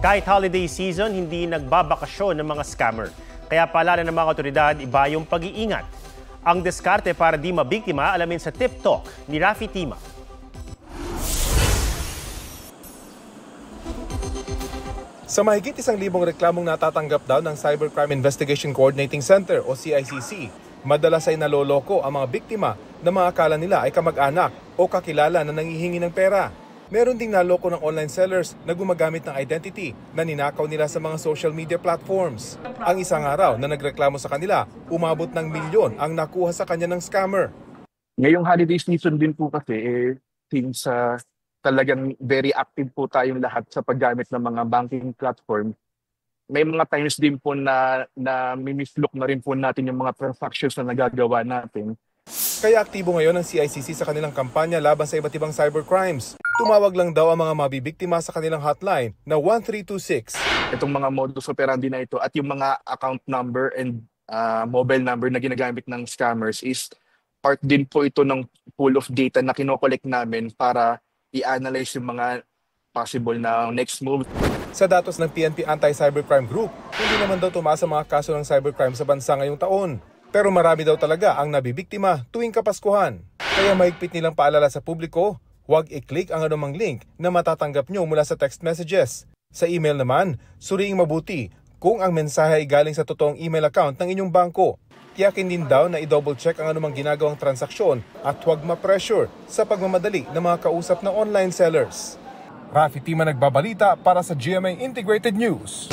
Kahit holiday season, hindi nagbabakasyon ng mga scammer. Kaya paalala ng mga otoridad, iba yung pag-iingat. Ang diskarte para di mabiktima, alamin sa Tip Talk ni Rafi Tima. Sa mahigit 1,000 reklamong natatanggap daw ng Cybercrime Investigation Coordinating Center o CICC, madalas ay naloloko ang mga biktima na mga akala nila ay kamag-anak o kakilala na nangihingi ng pera. Meron ding naloko ng online sellers na gumagamit ng identity na ninakaw nila sa mga social media platforms. Ang isang araw na nagreklamo sa kanila, umabot ng milyon ang nakuha sa kanya ng scammer. Ngayong holiday season din po kasi, since talagang very active po tayong lahat sa paggamit ng mga banking platform, may mga times din po na mimislook na rin po natin yung mga transactions na nagagawa natin. Kaya aktibo ngayon ang CICC sa kanilang kampanya laban sa iba't ibang cybercrimes. Tumawag lang daw ang mga mabibiktima sa kanilang hotline na 1326. Itong mga modus operandi na ito at yung mga account number and mobile number na ginagamit ng scammers is part din po ito ng pool of data na kinokollect namin para i-analyze yung mga possible na next move. Sa datos ng PNP Anti-Cybercrime Group, hindi naman daw tumaas ang mga kaso ng cybercrime sa bansa ngayong taon. Pero marami daw talaga ang nabibiktima tuwing Kapaskuhan. Kaya mahigpit nilang paalala sa publiko, huwag i-click ang anumang link na matatanggap nyo mula sa text messages. Sa email naman, suriing mabuti kung ang mensahe ay galing sa totoong email account ng inyong bangko. Tiyakin din daw na i-double check ang anumang ginagawang transaksyon at huwag ma-pressure sa pagmamadali ng mga kausap ng online sellers. Rafi Tima nagbabalita para sa GMA Integrated News.